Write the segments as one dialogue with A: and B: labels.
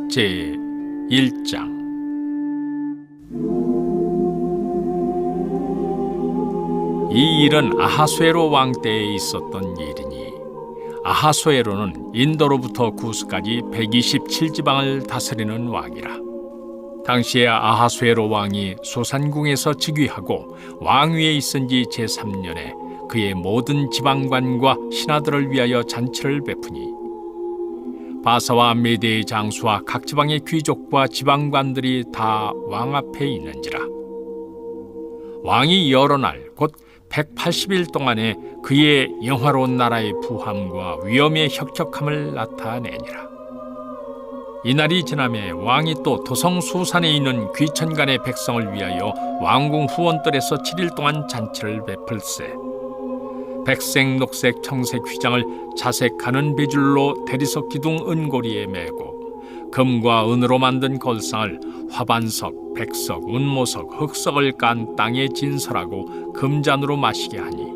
A: 제1장. 이 일은 아하수에로 왕 때에 있었던 일이니, 아하수에로는 인도로부터 구스까지 127지방을 다스리는 왕이라. 당시에 아하수에로 왕이 소산궁에서 즉위하고 왕위에 있은 지 제3년에 그의 모든 지방관과 신하들을 위하여 잔치를 베푸니, 바사와 메대의 장수와 각 지방의 귀족과 지방관들이 다 왕 앞에 있는지라. 왕이 여러 날 곧 180일 동안에 그의 영화로운 나라의 부함과 위엄의 혁혁함을 나타내니라. 이날이 지나매 왕이 또 도성 수산에 있는 귀천간의 백성을 위하여 왕궁 후원뜰에서 7일 동안 잔치를 베풀세, 백색, 녹색, 청색 휘장을 자색 가는 배줄로 대리석 기둥 은고리에 메고, 금과 은으로 만든 걸상을 화반석, 백석, 운모석, 흑석을 깐 땅에 진설하고 금잔으로 마시게 하니,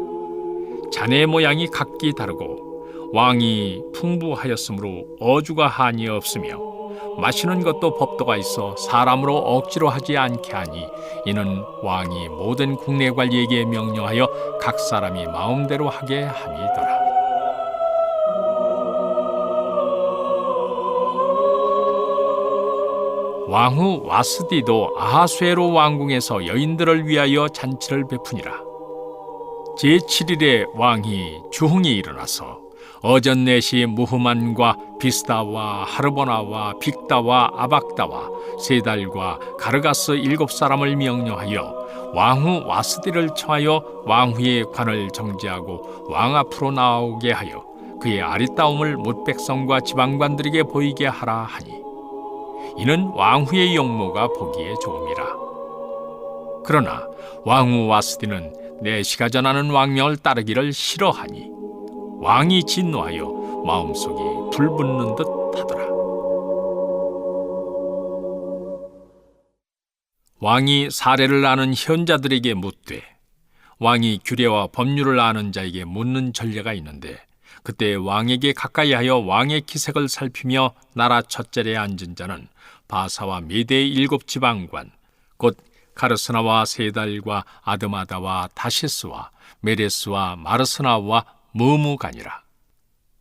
A: 잔의 모양이 각기 다르고 왕이 풍부하였으므로 어주가 한이 없으며, 마시는 것도 법도가 있어 사람으로 억지로 하지 않게 하니, 이는 왕이 모든 국내 관리에게 명령하여 각 사람이 마음대로 하게 함이더라. 왕후 와스디도 아하수에로 왕궁에서 여인들을 위하여 잔치를 베푸니라. 제7일에 왕이 주흥이 일어나서 어전넷이 무흐만과 비스다와 하르보나와 빅다와 아박다와 세달과 가르가스 7사람을 명령하여 왕후 와스디를 청하여 왕후의 관을 정지하고 왕 앞으로 나오게 하여 그의 아리따움을 뭇백성과 지방관들에게 보이게 하라 하니, 이는 왕후의 용모가 보기에 좋음이라. 그러나 왕후 와스디는 내시가 전하는 왕명을 따르기를 싫어하니, 왕이 진노하여 마음속이 불붙는 듯 하더라. 왕이 사례를 아는 현자들에게 묻되, 왕이 규례와 법률을 아는 자에게 묻는 전례가 있는데, 그때 왕에게 가까이하여 왕의 기색을 살피며 나라 첫자리에 앉은 자는 바사와 메대의 7지방관, 곧 가르스나와 세달과 아드마다와 다시스와 메레스와 마르스나와 무무간이라.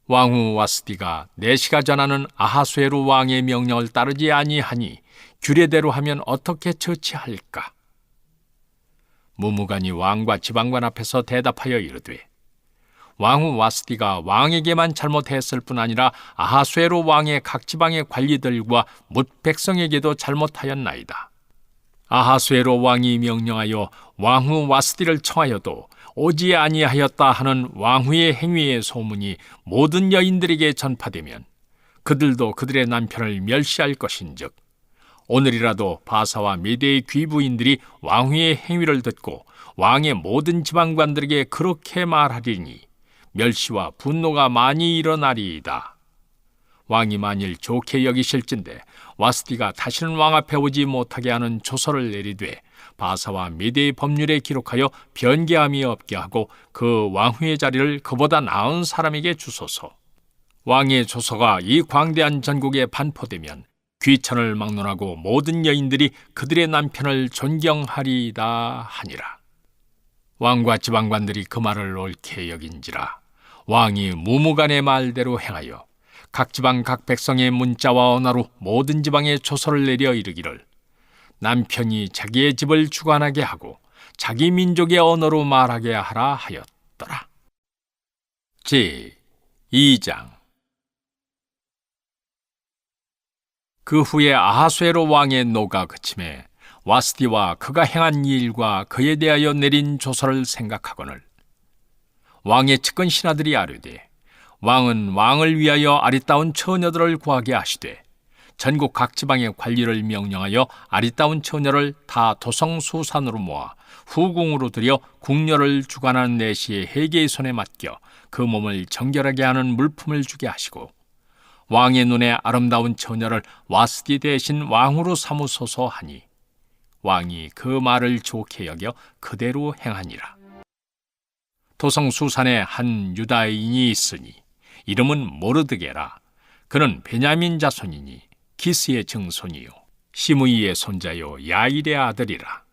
A: 왕후 와스디가 내시가 전하는 아하수에로 왕의 명령을 따르지 아니하니 규례대로 하면 어떻게 처치할까? 무무간이 왕과 지방관 앞에서 대답하여 이르되, 왕후 와스디가 왕에게만 잘못했을 뿐 아니라 아하수에로 왕의 각 지방의 관리들과 뭇 백성에게도 잘못하였나이다. 아하수에로 왕이 명령하여 왕후 와스디를 청하여도 오지 아니하였다 하는 왕후의 행위의 소문이 모든 여인들에게 전파되면 그들도 그들의 남편을 멸시할 것인즉, 오늘이라도 바사와 메대의 귀부인들이 왕후의 행위를 듣고 왕의 모든 지방관들에게 그렇게 말하리니 멸시와 분노가 많이 일어나리이다. 왕이 만일 좋게 여기실진대 와스디가 다시는 왕 앞에 오지 못하게 하는 조서를 내리되 바사와 메대의 법률에 기록하여 변개함이 없게 하고 그 왕후의 자리를 그보다 나은 사람에게 주소서. 왕의 조서가 이 광대한 전국에 반포되면 귀천을 막론하고 모든 여인들이 그들의 남편을 존경하리이다 하니라. 왕과 지방관들이 그 말을 옳게 여긴지라. 왕이 무무간의 말대로 행하여 각 지방 각 백성의 문자와 언어로 모든 지방에 조서를 내려 이르기를, 남편이 자기의 집을 주관하게 하고 자기 민족의 언어로 말하게 하라 하였더라. 제2장. 그 후에 아하수에로 왕의 노가 그침에 와스디와 그가 행한 일과 그에 대하여 내린 조서를 생각하거늘, 왕의 측근 신하들이 아뢰되, 왕은 왕을 위하여 아리따운 처녀들을 구하게 하시되 전국 각 지방의 관리를 명령하여 아리따운 처녀를 다 도성 수산으로 모아 후궁으로 들여 궁녀를 주관하는 내시의 해계의 손에 맡겨 그 몸을 정결하게 하는 물품을 주게 하시고, 왕의 눈에 아름다운 처녀를 와스디 대신 왕으로 삼으소서 하니, 왕이 그 말을 좋게 여겨 그대로 행하니라. 도성 수산에 한 유다인이 있으니 이름은 모르드게라. 그는 베냐민 자손이니 기스의 증손이요 시므이의 손자요 야일의 아들이라.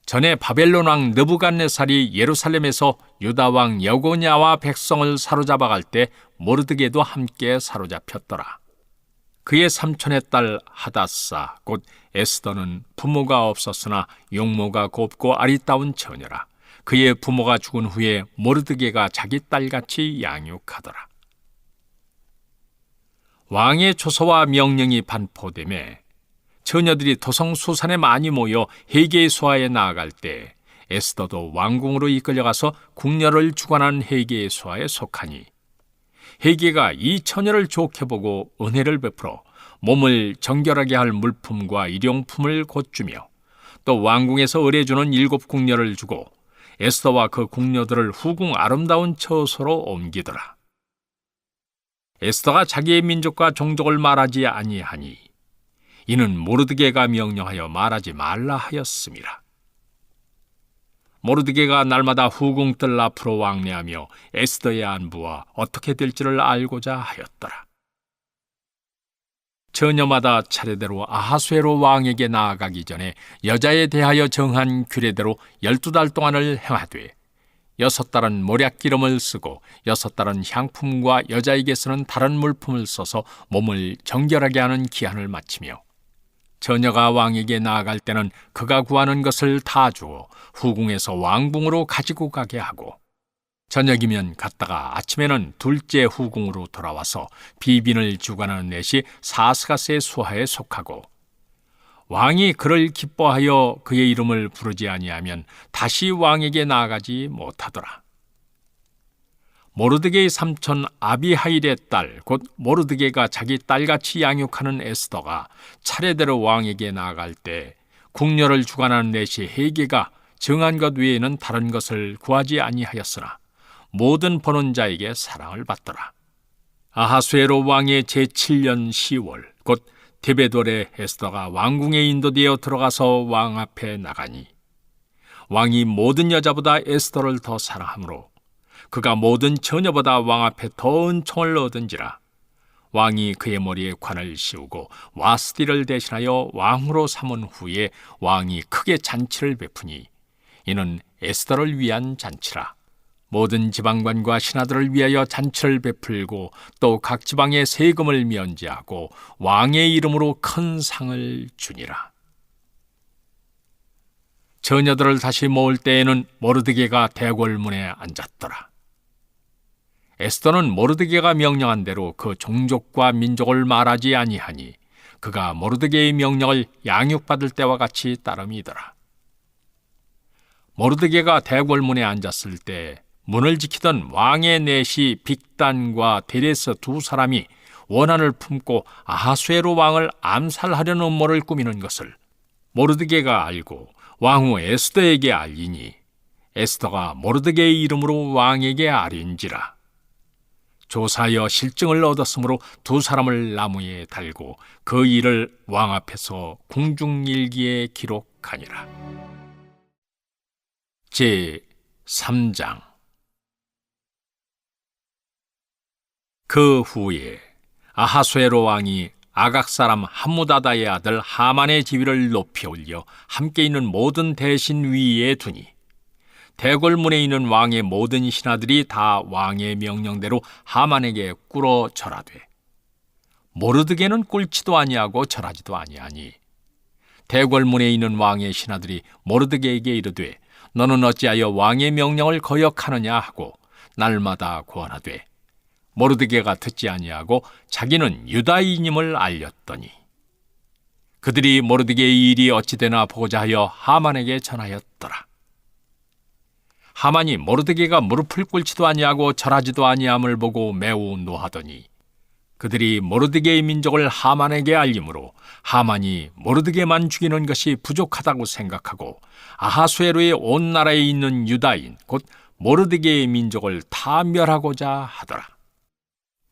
A: 전에 바벨론 왕 느부갓네살이 예루살렘에서 유다 왕 여고냐와 백성을 사로잡아갈 때 모르드게도 함께 사로잡혔더라. 그의 삼촌의 딸 하닷사 곧 에스더는 부모가 없었으나 용모가 곱고 아리따운 처녀라. 그의 부모가 죽은 후에 모르드게가 자기 딸같이 양육하더라. 왕의 조서와 명령이 반포되매 처녀들이 도성수산에 많이 모여 헤게의 수하에 나아갈 때 에스더도 왕궁으로 이끌려가서 궁녀를 주관한 헤게의 수하에 속하니 헤게가 이 처녀를 좋게 보고 은혜를 베풀어 몸을 정결하게 할 물품과 일용품을 곧 주며 또 왕궁에서 의뢰주는 7 궁녀를 주고 에스더와 그 궁녀들을 후궁 아름다운 처소로 옮기더라. 에스더가 자기의 민족과 종족을 말하지 아니하니 이는 모르드게가 명령하여 말하지 말라 하였음이라. 모르드게가 날마다 후궁들 앞으로 왕래하며 에스더의 안부와 어떻게 될지를 알고자 하였더라. 처녀마다 차례대로 아하수에로 왕에게 나아가기 전에 여자에 대하여 정한 규례대로 12달 동안을 행하되 6달은 모략기름을 쓰고 6달은 향품과 여자에게 쓰는 다른 물품을 써서 몸을 정결하게 하는 기한을 마치며 처녀가 왕에게 나아갈 때는 그가 구하는 것을 다 주어 후궁에서 왕궁으로 가지고 가게 하고 저녁이면 갔다가 아침에는 둘째 후궁으로 돌아와서 비빈을 주관하는 넷이 사스가스의 수하에 속하고 왕이 그를 기뻐하여 그의 이름을 부르지 아니하면 다시 왕에게 나아가지 못하더라. 모르드게의 삼촌 아비하일의 딸 곧 모르드게가 자기 딸같이 양육하는 에스더가 차례대로 왕에게 나아갈 때 궁녀를 주관하는 넷이 헤게가 정한 것 외에는 다른 것을 구하지 아니하였으나 모든 보는 자에게 사랑을 받더라. 아하수에로 왕의 제7년 10월 곧 데베돌의 에스더가 왕궁에 인도되어 들어가서 왕 앞에 나가니 왕이 모든 여자보다 에스더를 더 사랑하므로 그가 모든 처녀보다 왕 앞에 더 은총을 얻은지라. 왕이 그의 머리에 관을 씌우고 와스디를 대신하여 왕으로 삼은 후에 왕이 크게 잔치를 베푸니 이는 에스더를 위한 잔치라. 모든 지방관과 신하들을 위하여 잔치를 베풀고 또 각 지방의 세금을 면제하고 왕의 이름으로 큰 상을 주니라. 처녀들을 다시 모을 때에는 모르드게가 대궐문에 앉았더라. 에스더는 모르드게가 명령한 대로 그 종족과 민족을 말하지 아니하니 그가 모르드게의 명령을 양육받을 때와 같이 따름이더라. 모르드게가 대궐문에 앉았을 때 문을 지키던 왕의 넷이 빅단과 데레스 2 원한을 품고 아하수에로 왕을 암살하려는 음모를 꾸미는 것을 모르드게가 알고 왕후 에스더에게 알리니 에스더가 모르드게의 이름으로 왕에게 아뢰인지라. 조사하여 실증을 얻었으므로 2 나무에 달고 그 일을 왕 앞에서 궁중일기에 기록하니라. 제3장. 그 후에 아하수에로 왕이 아각 사람 함무다다의 아들 하만의 지위를 높이 올려 함께 있는 모든 대신 위에 두니 대궐문에 있는 왕의 모든 신하들이 다 왕의 명령대로 하만에게 꿇어 절하되 모르드게는 꿇지도 아니하고 절하지도 아니하니 대궐문에 있는 왕의 신하들이 모르드게에게 이르되 너는 어찌하여 왕의 명령을 거역하느냐 하고 날마다 고하되 모르드게가 듣지 아니하고 자기는 유다인임을 알렸더니 그들이 모르드게의 일이 어찌 되나 보고자 하여 하만에게 전하였더라. 하만이 모르드게가 무릎을 꿇지도 아니하고 절하지도 아니함을 보고 매우 노하더니 그들이 모르드게의 민족을 하만에게 알림으로 하만이 모르드게만 죽이는 것이 부족하다고 생각하고 아하수에로의 온 나라에 있는 유다인 곧 모르드게의 민족을 다 멸하고자 하더라.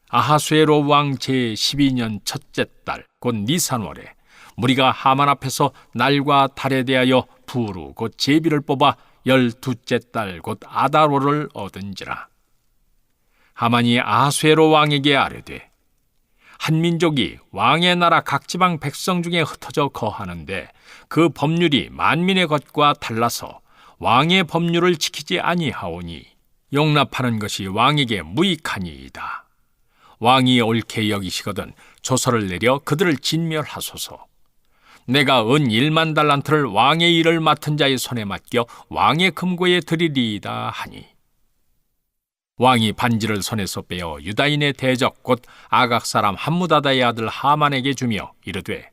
A: 아하수에로 왕 제12년 첫째 달 곧 니산월에 무리가 하만 앞에서 날과 달에 대하여 부루 곧 제비를 뽑아 12째 달 곧 아달월을 얻은지라. 하만이 아하수에로 왕에게 아뢰되 한 민족이 왕의 나라 각 지방 백성 중에 흩어져 거하는데 그 법률이 만민의 것과 달라서 왕의 법률을 지키지 아니하오니 용납하는 것이 왕에게 무익하니이다. 왕이 옳게 여기시거든 조서를 내려 그들을 진멸하소서. 내가 은 1만 달란트를 왕의 일을 맡은 자의 손에 맡겨 왕의 금고에 드리리이다 하니, 왕이 반지를 손에서 빼어 유다인의 대적 곧 아각 사람 함무다다의 아들 하만에게 주며 이르되,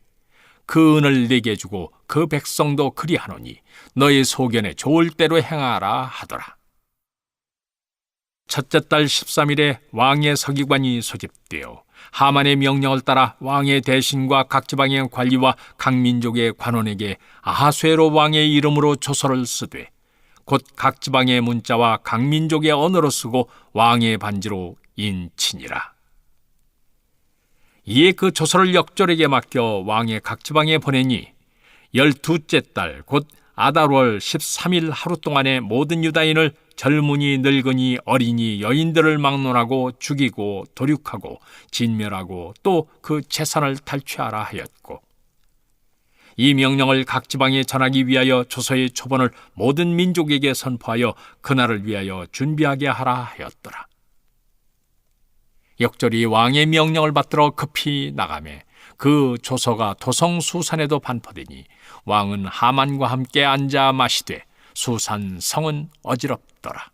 A: 그 은을 네게 주고 그 백성도 그리하노니 너의 소견에 좋을 대로 행하라 하더라. 첫째 달 13일에 왕의 서기관이 소집되어 하만의 명령을 따라 왕의 대신과 각 지방의 관리와 각 민족의 관원에게 아하수에로 왕의 이름으로 조서를 쓰되 곧 각 지방의 문자와 각 민족의 언어로 쓰고 왕의 반지로 인치니라. 이에 그 조서를 역졸에게 맡겨 왕의 각 지방에 보내니 12째 달 곧 아달월 13일 하루 동안에 모든 유다인을 젊은이 늙은이 어린이 여인들을 막론하고 죽이고 도륙하고 진멸하고 또 그 재산을 탈취하라 하였고, 이 명령을 각 지방에 전하기 위하여 조서의 초본을 모든 민족에게 선포하여 그날을 위하여 준비하게 하라 하였더라. 역졸이 왕의 명령을 받들어 급히 나가매 그 조서가 도성 수산에도 반포되니 왕은 하만과 함께 앉아 마시되 수산 성은 어지럽더라.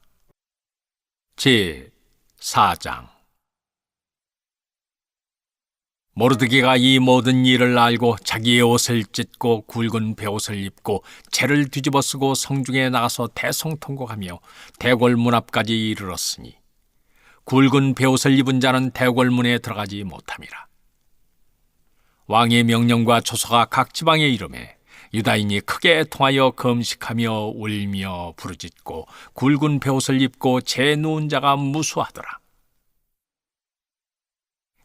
A: 제 4장. 모르드게가 이 모든 일을 알고 자기의 옷을 찢고 굵은 베옷을 입고 채를 뒤집어 쓰고 성중에 나가서 대성통곡하며 대궐 문 앞까지 이르렀으니 굵은 베옷을 입은 자는 대궐 문에 들어가지 못함이라. 왕의 명령과 조서가 각 지방에 이르매 유다인이 크게 통하여 금식하며 울며 부르짖고 굵은 베옷을 입고 채 누운 자가 무수하더라.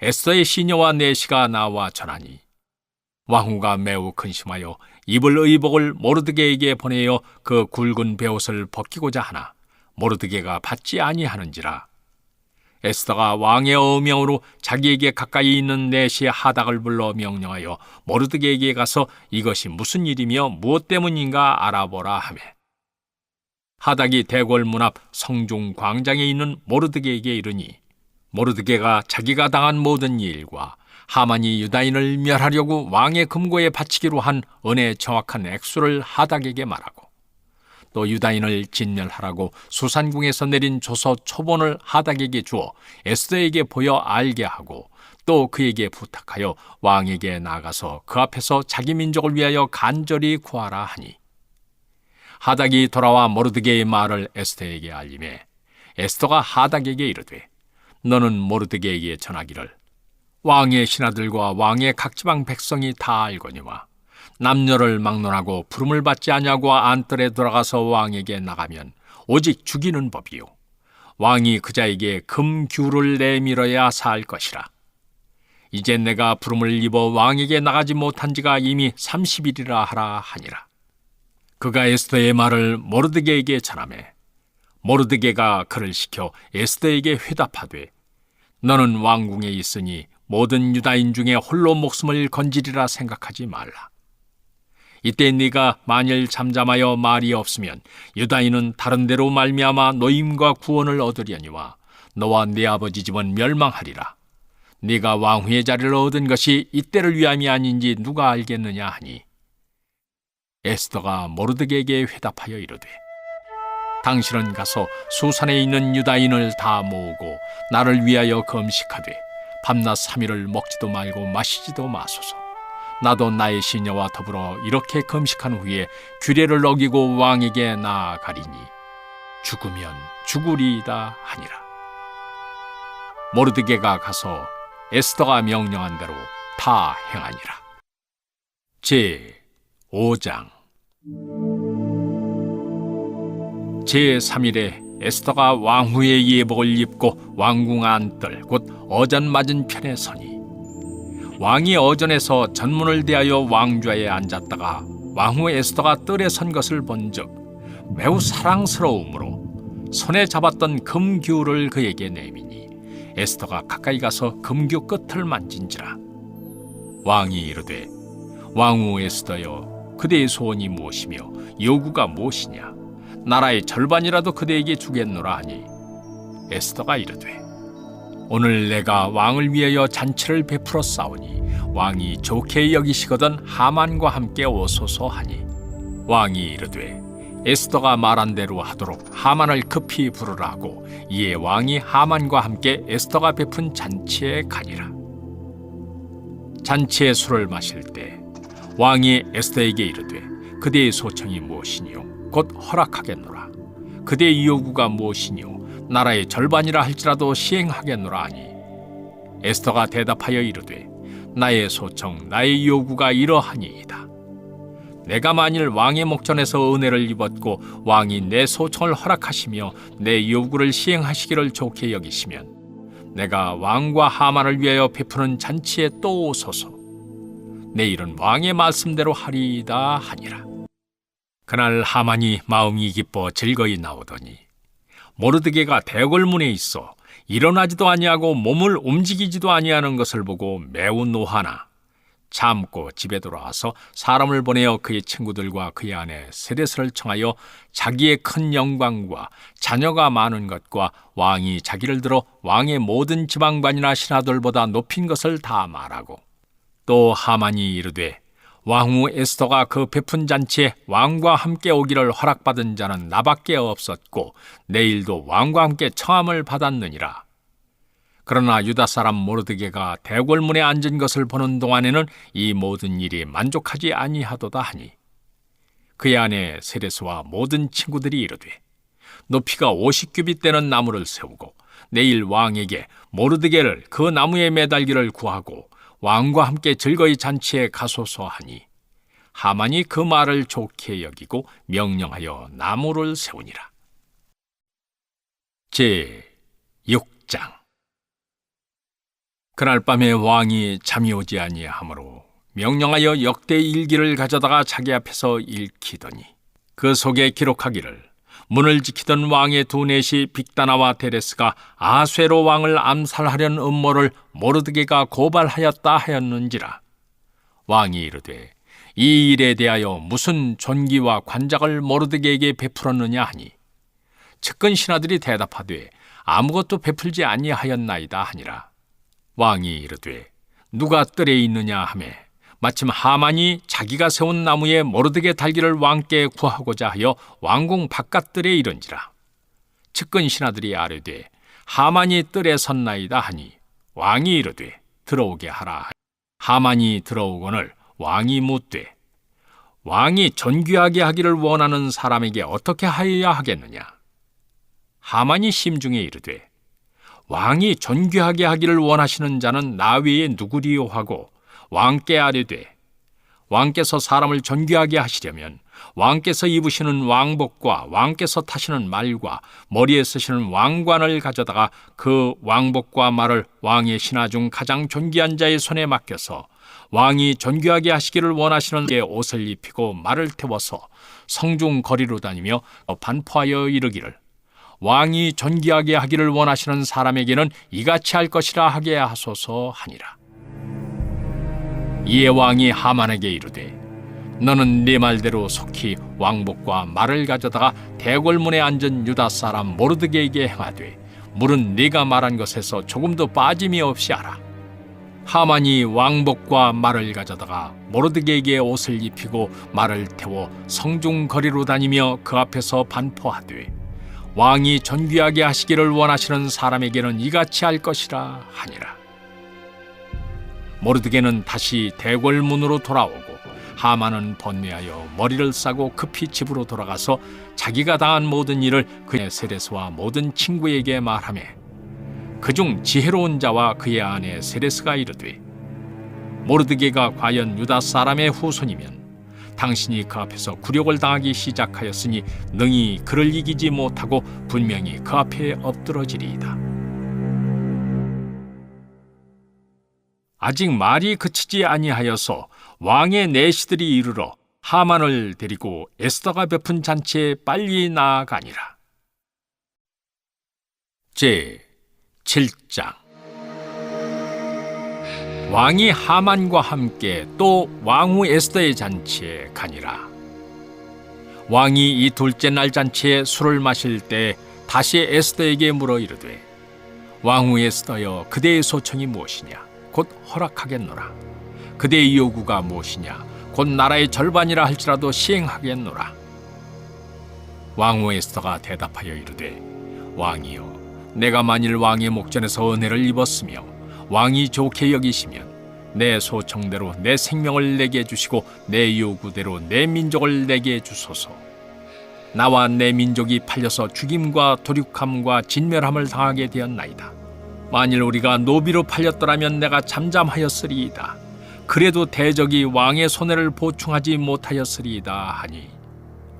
A: 에스더의 시녀와 내시가 나와 전하니 왕후가 매우 근심하여 입을 의복을 모르드게에게 보내어 그 굵은 베옷을 벗기고자 하나 모르드게가 받지 아니하는지라. 에스더가 왕의 어명으로 자기에게 가까이 있는 내시의 하닥을 불러 명령하여 모르드게에게 가서 이것이 무슨 일이며 무엇 때문인가 알아보라 하매, 하닥이 대궐 문 앞 성중 광장에 있는 모르드게에게 이르니 모르드게가 자기가 당한 모든 일과 하만이 유다인을 멸하려고 왕의 금고에 바치기로 한 은의 정확한 액수를 하닥에게 말하고 또 유다인을 진멸하라고 수산궁에서 내린 조서 초본을 하닥에게 주어 에스더에게 보여 알게 하고 또 그에게 부탁하여 왕에게 나가서 그 앞에서 자기 민족을 위하여 간절히 구하라 하니, 하닥이 돌아와 모르드게의 말을 에스더에게 알림해 에스더가 하닥에게 이르되, 너는 모르드게에게 전하기를 왕의 신하들과 왕의 각 지방 백성이 다 알거니와 남녀를 막론하고 부름을 받지 아니하고 안뜰에 들어가서 왕에게 나가면 오직 죽이는 법이요 왕이 그자에게 금규를 내밀어야 살 것이라. 이제 내가 부름을 입어 왕에게 나가지 못한 지가 이미 30일이라 하라 하니라. 그가 에스더의 말을 모르드게에게 전하매 모르드게가 그를 시켜 에스더에게 회답하되, 너는 왕궁에 있으니 모든 유다인 중에 홀로 목숨을 건지리라 생각하지 말라. 이때 네가 만일 잠잠하여 말이 없으면 유다인은 다른 데로 말미암아 노임과 구원을 얻으려니와 너와 네 아버지 집은 멸망하리라. 네가 왕후의 자리를 얻은 것이 이때를 위함이 아닌지 누가 알겠느냐 하니, 에스더가 모르드게에게 회답하여 이르되, 당신은 가서 수산에 있는 유다인을 다 모으고 나를 위하여 금식하되 밤낮 3일을 먹지도 말고 마시지도 마소서. 나도 나의 시녀와 더불어 이렇게 금식한 후에 규례를 어기고 왕에게 나아가리니 죽으면 죽으리이다 하니라. 모르드게가 가서 에스더가 명령한 대로 다 행하니라. 제 5장. 제 3일에 에스더가 왕후의 예복을 입고 왕궁 안뜰 곧 어전 맞은편에 서니, 왕이 어전에서 전문을 대하여 왕좌에 앉았다가 왕후 에스더가 뜰에 선 것을 본즉 매우 사랑스러우므로 손에 잡았던 금규를 그에게 내미니 에스더가 가까이 가서 금규 끝을 만진지라. 왕이 이르되, 왕후 에스더여, 그대의 소원이 무엇이며 요구가 무엇이냐? 나라의 절반이라도 그대에게 주겠노라 하니, 에스더가 이르되, 오늘 내가 왕을 위하여 잔치를 베풀어 싸우니 왕이 좋게 여기시거든 하만과 함께 오소서 하니, 왕이 이르되, 에스더가 말한 대로 하도록 하만을 급히 부르라 하고, 이에 왕이 하만과 함께 에스더가 베푼 잔치에 가니라. 잔치에 술을 마실 때 왕이 에스더에게 이르되, 그대의 소청이 무엇이뇨? 곧 허락하겠노라. 그대의 요구가 무엇이뇨? 나라의 절반이라 할지라도 시행하겠노라 하니, 에스더가 대답하여 이르되, 나의 소청, 나의 요구가 이러하니이다. 내가 만일 왕의 목전에서 은혜를 입었고 왕이 내 소청을 허락하시며 내 요구를 시행하시기를 좋게 여기시면 내가 왕과 하만을 위하여 베푸는 잔치에 또 오소서. 내일은 왕의 말씀대로 하리이다 하니라. 그날 하만이 마음이 기뻐 즐거이 나오더니 모르드게가 대궐문에 있어 일어나지도 아니하고 몸을 움직이지도 아니하는 것을 보고 매우 노하나 참고 집에 돌아와서 사람을 보내어 그의 친구들과 그의 아내 세레스를 청하여 자기의 큰 영광과 자녀가 많은 것과 왕이 자기를 들어 왕의 모든 지방관이나 신하들보다 높인 것을 다 말하고, 또 하만이 이르되, 왕후 에스더가 그 베푼 잔치에 왕과 함께 오기를 허락받은 자는 나밖에 없었고 내일도 왕과 함께 청함을 받았느니라. 그러나 유다 사람 모르드게가 대궐문에 앉은 것을 보는 동안에는 이 모든 일이 만족하지 아니하도다 하니, 그의 아내 세레스와 모든 친구들이 이르되, 높이가 50규빗 되는 나무를 세우고 내일 왕에게 모르드게를 그 나무에 매달기를 구하고 왕과 함께 즐거이 잔치에 가소서 하니, 하만이 그 말을 좋게 여기고 명령하여 나무를 세우니라. 제6장. 그날 밤에 왕이 잠이 오지 아니하므로 명령하여 역대 일기를 가져다가 자기 앞에서 읽히더니, 그 속에 기록하기를, 문을 지키던 왕의 두 넷이 빅다나와 데레스가 아쇠로 왕을 암살하려는 음모를 모르드게가 고발하였다 하였는지라. 왕이 이르되, 이 일에 대하여 무슨 존귀와 관작을 모르드게에게 베풀었느냐 하니, 측근 신하들이 대답하되 아무것도 베풀지 아니하였나이다 하니라. 왕이 이르되, 누가 뜰에 있느냐 하매, 마침 하만이 자기가 세운 나무에 모르드게 달기를 왕께 구하고자 하여 왕궁 바깥뜰에 이른지라. 측근 신하들이 아뢰되, 하만이 뜰에 섰나이다 하니, 왕이 이르되, 들어오게 하라. 하만이 들어오거늘 왕이 묻되, 왕이 존귀하게 하기를 원하는 사람에게 어떻게 하여야 하겠느냐? 하만이 심중에 이르되, 왕이 존귀하게 하기를 원하시는 자는 나 외에 누구리요 하고 왕께 아뢰되, 왕께서 사람을 존귀하게 하시려면 왕께서 입으시는 왕복과 왕께서 타시는 말과 머리에 쓰시는 왕관을 가져다가 그 왕복과 말을 왕의 신하 중 가장 존귀한 자의 손에 맡겨서 왕이 존귀하게 하시기를 원하시는 게 옷을 입히고 말을 태워서 성중 거리로 다니며 반포하여 이르기를, 왕이 존귀하게 하기를 원하시는 사람에게는 이같이 할 것이라 하게 하소서 하니라. 이에 왕이 하만에게 이르되, 너는 네 말대로 속히 왕복과 말을 가져다가 대궐문에 앉은 유다 사람 모르드게에게 행하되, 물은 네가 말한 것에서 조금도 빠짐이 없이 하라. 하만이 왕복과 말을 가져다가 모르드게에게 옷을 입히고 말을 태워 성중 거리로 다니며 그 앞에서 반포하되, 왕이 존귀하게 하시기를 원하시는 사람에게는 이같이 할 것이라 하니라. 모르드게는 다시 대궐문으로 돌아오고 하만은 번뇌하여 머리를 싸고 급히 집으로 돌아가서 자기가 당한 모든 일을 그의 세레스와 모든 친구에게 말하며, 그중 지혜로운 자와 그의 아내 세레스가 이르되, 모르드게가 과연 유다 사람의 후손이면 당신이 그 앞에서 굴욕을 당하기 시작하였으니 능히 그를 이기지 못하고 분명히 그 앞에 엎드러지리이다. 아직 말이 그치지 아니하여서 왕의 내시들이 이르러 하만을 데리고 에스더가 베푼 잔치에 빨리 나아가니라. 제7장. 왕이 하만과 함께 또 왕후 에스더의 잔치에 가니라. 왕이 이 둘째 날 잔치에 술을 마실 때 다시 에스더에게 물어 이르되, 왕후 에스더여, 그대의 소청이 무엇이냐? 곧 허락하겠노라. 그대의 요구가 무엇이냐? 곧 나라의 절반이라 할지라도 시행하겠노라. 왕후 에스더가 대답하여 이르되, 왕이여, 내가 만일 왕의 목전에서 은혜를 입었으며 왕이 좋게 여기시면 내 소청대로 내 생명을 내게 주시고 내 요구대로 내 민족을 내게 주소서. 나와 내 민족이 팔려서 죽임과 도륙함과 진멸함을 당하게 되었나이다. 만일 우리가 노비로 팔렸더라면 내가 잠잠하였으리이다. 그래도 대적이 왕의 손해를 보충하지 못하였으리이다 하니,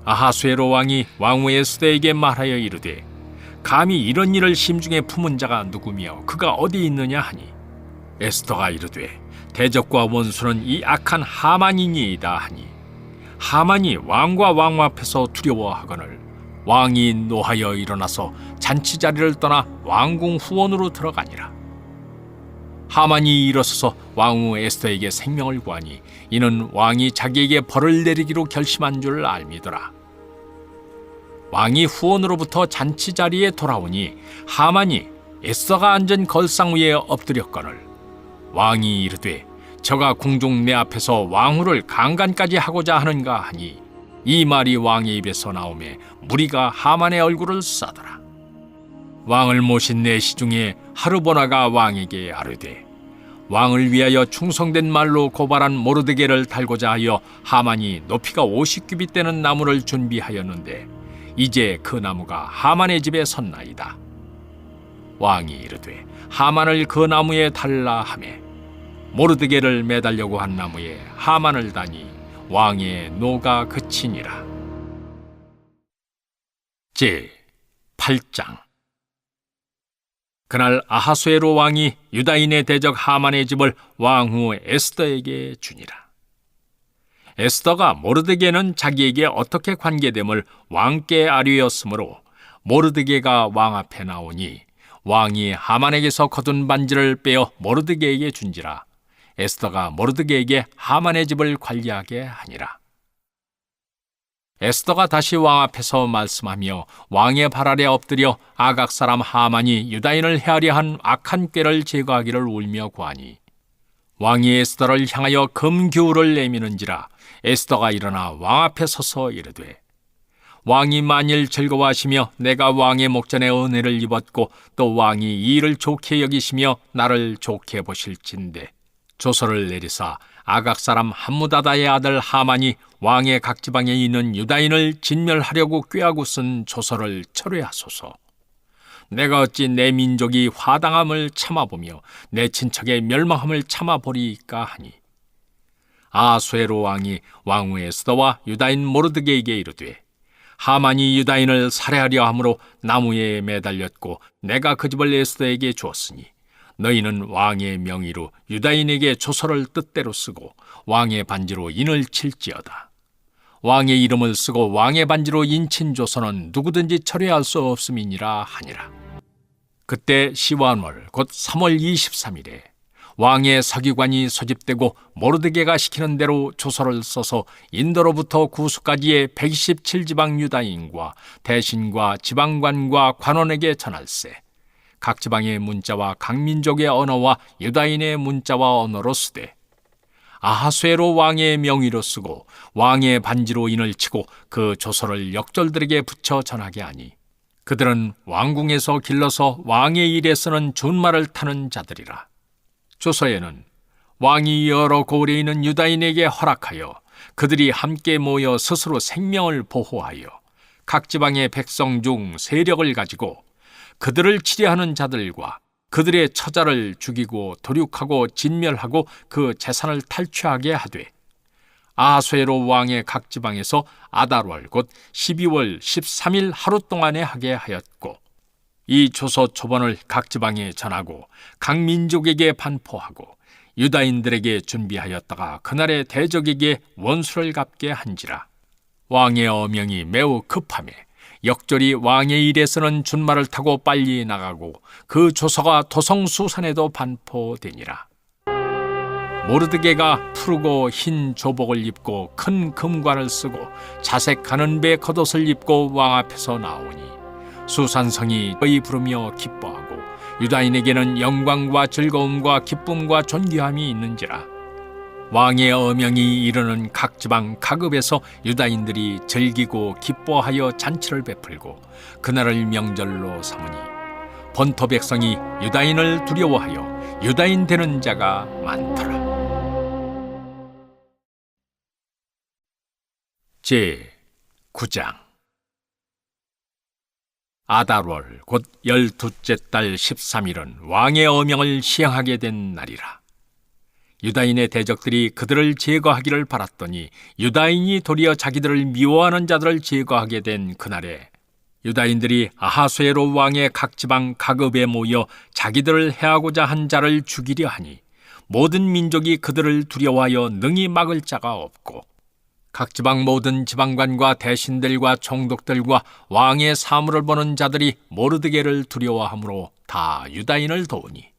A: 아하수에로 왕이 왕후 에스더에게 말하여 이르되, 감히 이런 일을 심중에 품은 자가 누구며 그가 어디 있느냐 하니, 에스더가 이르되, 대적과 원수는 이 악한 하만이니이다 하니, 하만이 왕과 왕후 앞에서 두려워하거늘 왕이 노하여 일어나서 잔치 자리를 떠나 왕궁 후원으로 들어가니라. 하만이 일어서서 왕후 에스더에게 생명을 구하니 이는 왕이 자기에게 벌을 내리기로 결심한 줄 알미더라. 왕이 후원으로부터 잔치 자리에 돌아오니 하만이 에스더가 앉은 걸상 위에 엎드렸거늘 왕이 이르되, 저가 궁중 내 앞에서 왕후를 강간까지 하고자 하는가 하니, 이 말이 왕의 입에서 나오매 무리가 하만의 얼굴을 싸더라. 왕을 모신 내시 중에 하르보나가 왕에게 아뢰되, 왕을 위하여 충성된 말로 고발한 모르드게를 달고자 하여 하만이 높이가 50규빗 되는 나무를 준비하였는데 이제 그 나무가 하만의 집에 섰나이다. 왕이 이르되, 하만을 그 나무에 달라 하매 모르드게를 매달려고 한 나무에 하만을 다니 왕의 노가 그치니라. 제 8장. 그날 아하수에로 왕이 유다인의 대적 하만의 집을 왕후 에스더에게 주니라. 에스더가 모르드게는 자기에게 어떻게 관계됨을 왕께 아뢰었으므로 모르드게가 왕 앞에 나오니 왕이 하만에게서 거둔 반지를 빼어 모르드게에게 준지라. 에스더가 모르드게에게 하만의 집을 관리하게 하니라. 에스더가 다시 왕 앞에서 말씀하며 왕의 발 아래 엎드려 아각 사람 하만이 유다인을 해하려 한 악한 꾀를 제거하기를 울며 구하니, 왕이 에스더를 향하여 금규를 내미는지라. 에스더가 일어나 왕 앞에 서서 이르되, 왕이 만일 즐거워하시며 내가 왕의 목전에 은혜를 입었고 또 왕이 이 일을 좋게 여기시며 나를 좋게 보실진대 조서를 내리사 아각 사람 함무다다의 아들 하만이 왕의 각 지방에 있는 유다인을 진멸하려고 꾀하고 쓴 조서를 철회하소서. 내가 어찌 내 민족이 화당함을 참아보며 내 친척의 멸망함을 참아보리이까 하니, 아하수에로 왕이 왕후 에스더와 유다인 모르드게에게 이르되, 하만이 유다인을 살해하려 함으로 나무에 매달렸고 내가 그 집을 에스더에게 주었으니 너희는 왕의 명의로 유다인에게 조서를 뜻대로 쓰고 왕의 반지로 인을 칠지어다. 왕의 이름을 쓰고 왕의 반지로 인친 조서는 누구든지 철회할 수 없음이니라 하니라. 그때 시완월 곧 3월 23일에 왕의 서기관이 소집되고 모르드게가 시키는 대로 조서를 써서 인도로부터 구수까지의 127지방 유다인과 대신과 지방관과 관원에게 전할세. 각 지방의 문자와 각 민족의 언어와 유다인의 문자와 언어로 쓰되 아하수에로 왕의 명의로 쓰고 왕의 반지로 인을 치고 그 조서를 역졸들에게 붙여 전하게 하니, 그들은 왕궁에서 길러서 왕의 일에 쓰는 준말을 타는 자들이라. 조서에는 왕이 여러 고을에 있는 유다인에게 허락하여 그들이 함께 모여 스스로 생명을 보호하여 각 지방의 백성 중 세력을 가지고 그들을 치려하는 자들과 그들의 처자를 죽이고 도륙하고 진멸하고 그 재산을 탈취하게 하되, 아하수에로 왕의 각 지방에서 아달월 곧 12월 13일 하루 동안에 하게 하였고, 이 조서 초본을 각 지방에 전하고 각 민족에게 반포하고 유다인들에게 준비하였다가 그날의 대적에게 원수를 갚게 한지라. 왕의 어명이 매우 급하매 역절이 왕의 일에서는 준말을 타고 빨리 나가고 그 조서가 도성수산에도 반포되니라. 모르드게가 푸르고 흰 조복을 입고 큰 금관을 쓰고 자색하는 배 겉옷을 입고 왕 앞에서 나오니 수산성이 거의 부르며 기뻐하고 유다인에게는 영광과 즐거움과 기쁨과 존귀함이 있는지라. 왕의 어명이 이르는 각 지방 각읍에서 유다인들이 즐기고 기뻐하여 잔치를 베풀고 그날을 명절로 삼으니 본토 백성이 유다인을 두려워하여 유다인 되는 자가 많더라. 제9장. 아달월 곧 12째 달 13일은 왕의 어명을 시행하게 된 날이라. 유다인의 대적들이 그들을 제거하기를 바랐더니 유다인이 도리어 자기들을 미워하는 자들을 제거하게 된 그날에 유다인들이 아하수에로 왕의 각 지방 각읍에 모여 자기들을 해하고자 한 자를 죽이려 하니 모든 민족이 그들을 두려워하여 능히 막을 자가 없고 각 지방 모든 지방관과 대신들과 총독들과 왕의 사물을 보는 자들이 모르드게를 두려워하므로 다 유다인을 도우니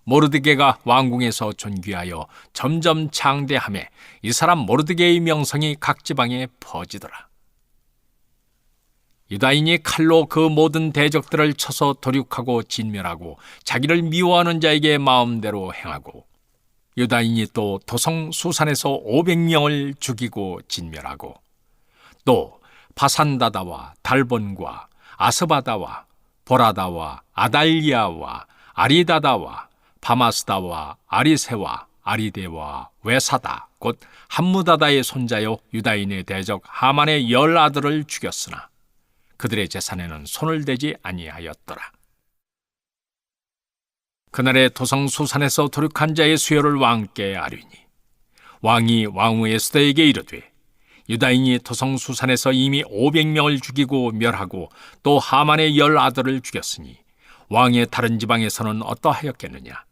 A: 모르드게가 왕궁에서 존귀하여 점점 창대하매 이 사람 모르드게의 명성이 각 지방에 퍼지더라. 유다인이 칼로 그 모든 대적들을 쳐서 도륙하고 진멸하고 자기를 미워하는 자에게 마음대로 행하고 유다인이 또 도성 수산에서 500명을 죽이고 진멸하고 또 바산다다와 달본과 아스바다와 보라다와 아달리아와 아리다다와 바마스다와 아리세와 아리데와 외사다 곧 함무다다의 손자요 유다인의 대적 하만의 10 아들을 죽였으나 그들의 재산에는 손을 대지 아니하였더라. 그날에 도성 수산에서 도륙한 자의 수요를 왕께 아뢰니 왕이 왕후 에스더에게 이르되 유다인이 도성 수산에서 이미 500명을 죽이고 멸하고 또 하만의 10 아들을 죽였으니 왕의 다른 지방에서는 어떠하였겠느냐.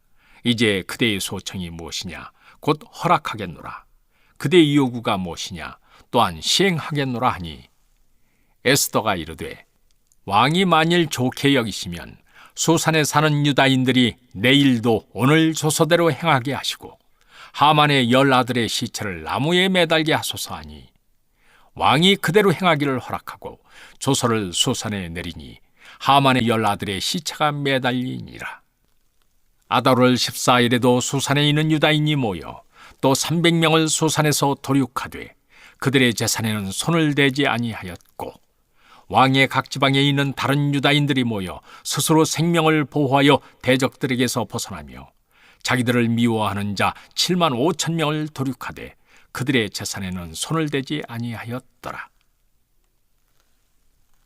A: 이제 그대의 소청이 무엇이냐. 곧 허락하겠노라. 그대의 요구가 무엇이냐. 또한 시행하겠노라 하니 에스더가 이르되 왕이 만일 좋게 여기시면 수산에 사는 유다인들이 내일도 오늘 조서대로 행하게 하시고 하만의 10 아들의 시체를 나무에 매달게 하소서 하니 왕이 그대로 행하기를 허락하고 조서를 수산에 내리니 하만의 10 아들의 시체가 매달리니라. 아달월 14일에도 수산에 있는 유다인이 모여 또 300명을 수산에서 도륙하되 그들의 재산에는 손을 대지 아니하였고 왕의 각 지방에 있는 다른 유다인들이 모여 스스로 생명을 보호하여 대적들에게서 벗어나며 자기들을 미워하는 자 7만 5천 명을 도륙하되 그들의 재산에는 손을 대지 아니하였더라.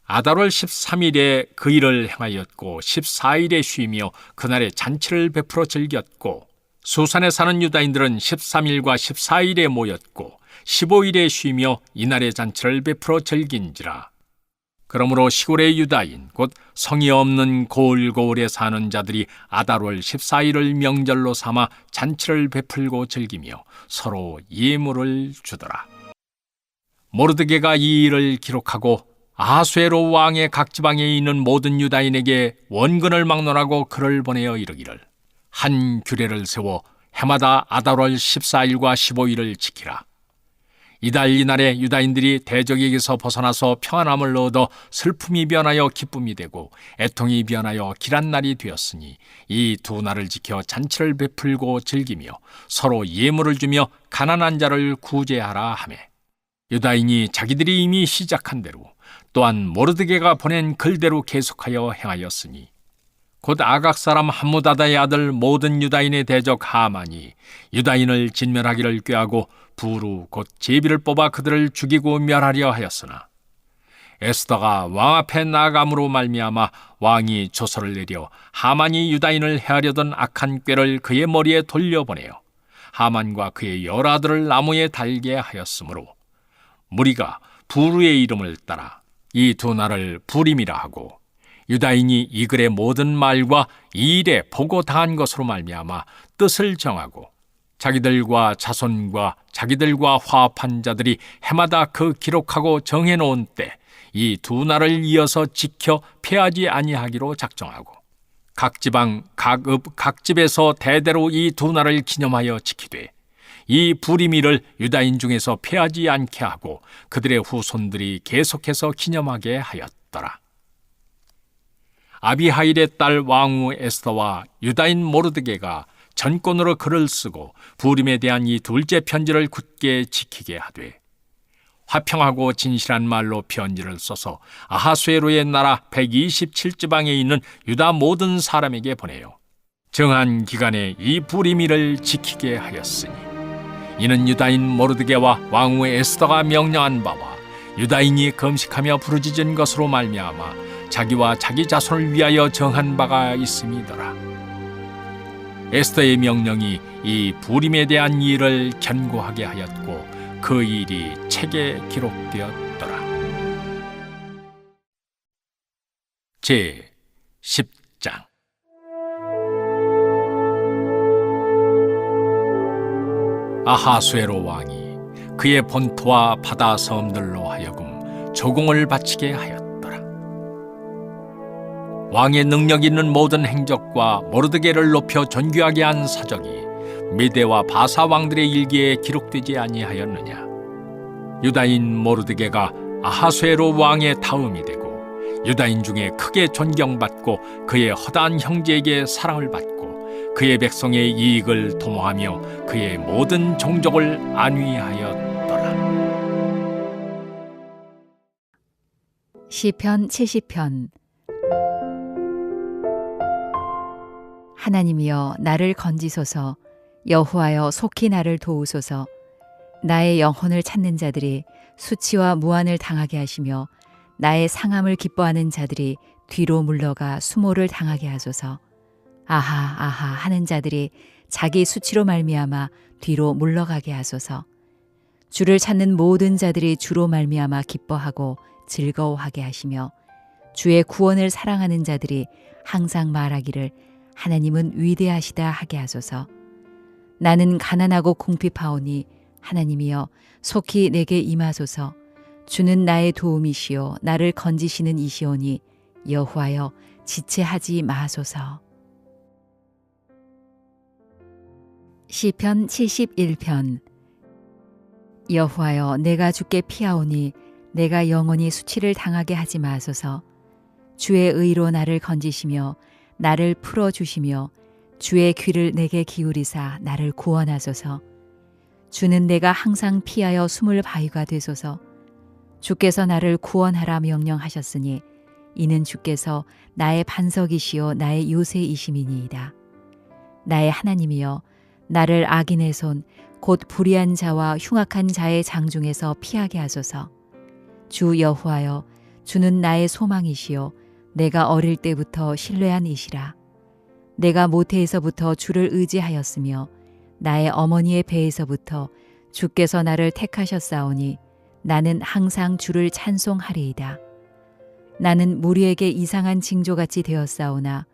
A: 아달월 13일에 그 일을 행하였고 14일에 쉬며 그날에 잔치를 베풀어 즐겼고 수산에 사는 유다인들은 13일과 14일에 모였고 15일에 쉬며 이날의 잔치를 베풀어 즐긴지라. 그러므로 시골의 유다인 곧 성이 없는 고을고을에 사는 자들이 아달월 14일을 명절로 삼아 잔치를 베풀고 즐기며 서로 예물을 주더라. 모르드게가 이 일을 기록하고 아하수에로 왕의 각 지방에 있는 모든 유다인에게 원근을 막론하고 글을 보내어 이르기를 한 규례를 세워 해마다 아달월 14일과 15일을 지키라. 이달 이날에 유다인들이 대적에게서 벗어나서 평안함을 얻어 슬픔이 변하여 기쁨이 되고 애통이 변하여 길한 날이 되었으니 이 두 날을 지켜 잔치를 베풀고 즐기며 서로 예물을 주며 가난한 자를 구제하라 하매 유다인이 자기들이 이미 시작한 대로 또한 모르드게가 보낸 글대로 계속하여 행하였으니 곧 아각 사람 함무다다의 아들 모든 유다인의 대적 하만이 유다인을 진멸하기를 꾀하고 부루 곧 제비를 뽑아 그들을 죽이고 멸하려 하였으나 에스더가 왕 앞에 나아감으로 말미암아 왕이 조서를 내려 하만이 유다인을 해하려던 악한 꾀를 그의 머리에 돌려보내요 하만과 그의 10 아들을 나무에 달게 하였으므로 무리가 부루의 이름을 따라 이 두 날을 부림이라 하고 유다인이 이 글의 모든 말과 이 일에 보고 당한 것으로 말미암아 뜻을 정하고 자기들과 자손과 자기들과 화합한 자들이 해마다 그 기록하고 정해놓은 때 이 두 날을 이어서 지켜 패하지 아니하기로 작정하고 각 지방, 각 읍, 각 집에서 대대로 이 두 날을 기념하여 지키되 이 불임일을 유다인 중에서 폐하지 않게 하고 그들의 후손들이 계속해서 기념하게 하였더라. 아비하일의 딸 왕후 에스더와 유다인 모르드게가 전권으로 글을 쓰고 불임에 대한 이 둘째 편지를 굳게 지키게 하되 화평하고 진실한 말로 편지를 써서 아하수에로의 나라 127지방에 있는 유다 모든 사람에게 보내요. 정한 기간에 이 불임일을 지키게 하였으니 이는 유다인 모르드게와 왕후 에스더가 명령한 바와 유다인이 금식하며 부르짖은 것으로 말미암아 자기와 자기 자손을 위하여 정한 바가 있음이더라. 에스더의 명령이 이 불임에 대한 일을 견고하게 하였고 그 일이 책에 기록되었더라. 제 10장. 아하수에로 왕이 그의 본토와 바다 섬들로 하여금 조공을 바치게 하였더라. 왕의 능력 있는 모든 행적과 모르드게를 높여 존귀하게 한 사적이 메대와 바사 왕들의 일기에 기록되지 아니하였느냐. 유다인 모르드게가 아하수에로 왕의 다음이 되고 유다인 중에 크게 존경받고 그의 허다한 형제에게 사랑을 받고 그의 백성의 이익을 도모하며 그의 모든 종족을 안위하였더라.
B: 시편 70편. 하나님이여 나를 건지소서. 여호와여 속히 나를 도우소서. 나의 영혼을 찾는 자들이 수치와 무한을 당하게 하시며 나의 상함을 기뻐하는 자들이 뒤로 물러가 수모를 당하게 하소서. 아하 아하 하는 자들이 자기 수치로 말미암아 뒤로 물러가게 하소서. 주를 찾는 모든 자들이 주로 말미암아 기뻐하고 즐거워하게 하시며 주의 구원을 사랑하는 자들이 항상 말하기를 하나님은 위대하시다 하게 하소서. 나는 가난하고 궁핍하오니 하나님이여 속히 내게 임하소서. 주는 나의 도움이시요 나를 건지시는 이시오니 여호와여 지체하지 마소서. 시편 71편. 여호와여 내가 주께 피하오니 내가 영원히 수치를 당하게 하지 마소서. 주의 의로 나를 건지시며 나를 풀어주시며 주의 귀를 내게 기울이사 나를 구원하소서. 주는 내가 항상 피하여 숨을 바위가 되소서. 주께서 나를 구원하라 명령하셨으니 이는 주께서 나의 반석이시요 나의 요새이심이니이다. 나의 하나님이여 나를 악인의 손 곧 불의한 자와 흉악한 자의 장중에서 피하게 하소서. 주 여호와여 주는 나의 소망이시요 내가 어릴 때부터 신뢰한 이시라. 내가 모태에서부터 주를 의지하였으며 나의 어머니의 배에서부터 주께서 나를 택하셨사오니 나는 항상 주를 찬송하리이다. 나는 무리에게 이상한 징조같이 되었사오나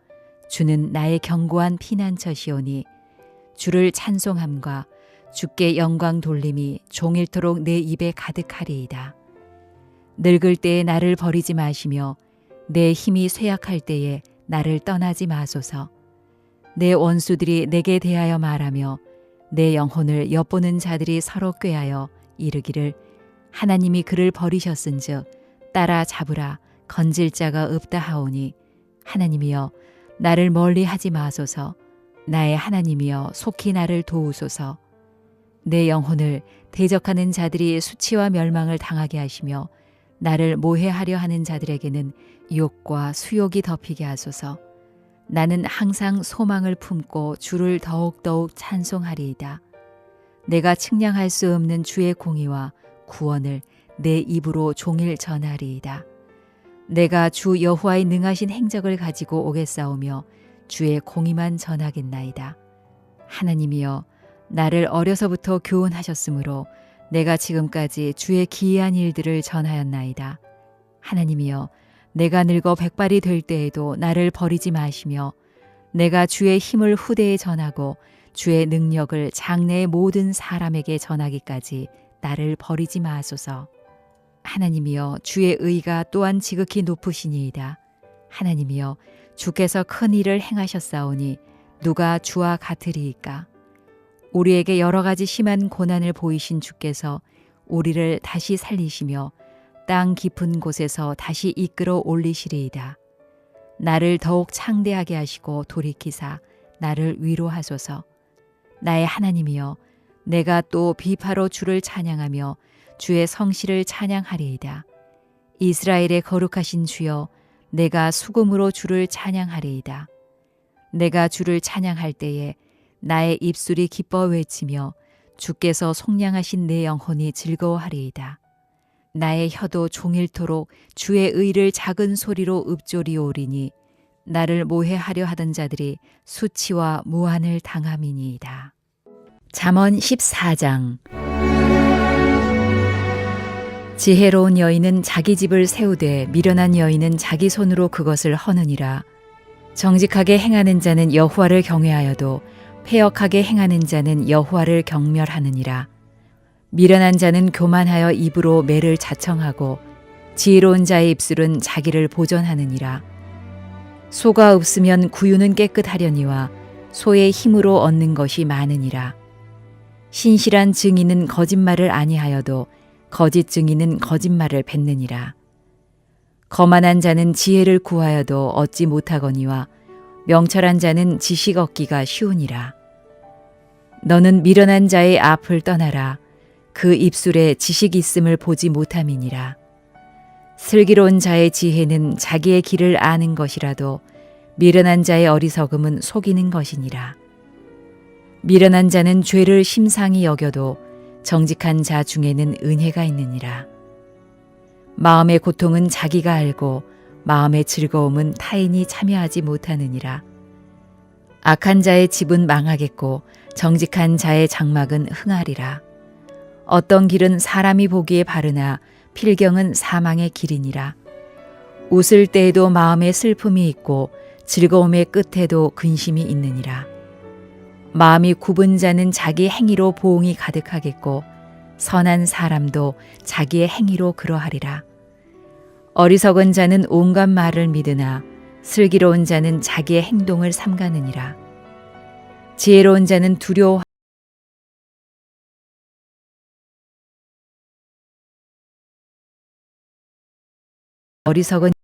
B: 주는 나의 견고한 피난처시오니 주를 찬송함과 주께 영광 돌림이 종일토록 내 입에 가득하리이다. 늙을 때에 나를 버리지 마시며 내 힘이 쇠약할 때에 나를 떠나지 마소서. 내 원수들이 내게 대하여 말하며 내 영혼을 엿보는 자들이 서로 꾀하여 이르기를 하나님이 그를 버리셨은즉 따라잡으라 건질 자가 없다 하오니 하나님이여 나를 멀리하지 마소서. 나의 하나님이여 속히 나를 도우소서. 내 영혼을 대적하는 자들이 수치와 멸망을 당하게 하시며 나를 모해하려 하는 자들에게는 욕과 수욕이 덮이게 하소서. 나는 항상 소망을 품고 주를 더욱더욱 찬송하리이다. 내가 측량할 수 없는 주의 공의와 구원을 내 입으로 종일 전하리이다. 내가 주 여호와의 능하신 행적을 가지고 오겠사오며 주의 공의만 전하겠나이다. 하나님이여 나를 어려서부터 교훈하셨으므로 내가 지금까지 주의 기이한 일들을 전하였나이다. 하나님이여 내가 늙어 백발이 될 때에도 나를 버리지 마시며 내가 주의 힘을 후대에 전하고 주의 능력을 장래의 모든 사람에게 전하기까지 나를 버리지 마소서. 하나님이여 주의 의가 또한 지극히 높으시니이다. 하나님이여 주께서 큰 일을 행하셨사오니 누가 주와 같으리이까. 우리에게 여러 가지 심한 고난을 보이신 주께서 우리를 다시 살리시며 땅 깊은 곳에서 다시 이끌어 올리시리이다. 나를 더욱 창대하게 하시고 돌이키사 나를 위로하소서. 나의 하나님이여 내가 또 비파로 주를 찬양하며 주의 성실을 찬양하리이다. 이스라엘의 거룩하신 주여 내가 수금으로 주를 찬양하리이다. 내가 주를 찬양할 때에 나의 입술이 기뻐 외치며 주께서 속량하신 내 영혼이 즐거워하리이다. 나의 혀도 종일토록 주의 의를 작은 소리로 읊조리오리니 나를 모해하려 하던 자들이 수치와 무한을 당함이니이다. 잠언 14장. 지혜로운 여인은 자기 집을 세우되 미련한 여인은 자기 손으로 그것을 허느니라. 정직하게 행하는 자는 여호와를 경외하여도 패역하게 행하는 자는 여호와를 경멸하느니라. 미련한 자는 교만하여 입으로 매를 자청하고 지혜로운 자의 입술은 자기를 보전하느니라. 소가 없으면 구유는 깨끗하려니와 소의 힘으로 얻는 것이 많으니라. 신실한 증인은 거짓말을 아니하여도 거짓 증인은 거짓말을 뱉느니라. 거만한 자는 지혜를 구하여도 얻지 못하거니와 명철한 자는 지식 얻기가 쉬우니라. 너는 미련한 자의 앞을 떠나라. 그 입술에 지식 있음을 보지 못함이니라. 슬기로운 자의 지혜는 자기의 길을 아는 것이라도 미련한 자의 어리석음은 속이는 것이니라. 미련한 자는 죄를 심상히 여겨도 정직한 자 중에는 은혜가 있느니라. 마음의 고통은 자기가 알고 마음의 즐거움은 타인이 참여하지 못하느니라. 악한 자의 집은 망하겠고 정직한 자의 장막은 흥하리라. 어떤 길은 사람이 보기에 바르나 필경은 사망의 길이니라. 웃을 때에도 마음에 슬픔이 있고 즐거움의 끝에도 근심이 있느니라. 마음이 굽은 자는 자기 행위로 보응이 가득하겠고 선한 사람도 자기의 행위로 그러하리라. 어리석은 자는 온갖 말을 믿으나 슬기로운 자는 자기의 행동을 삼가느니라. 지혜로운 자는 두려워 어리석은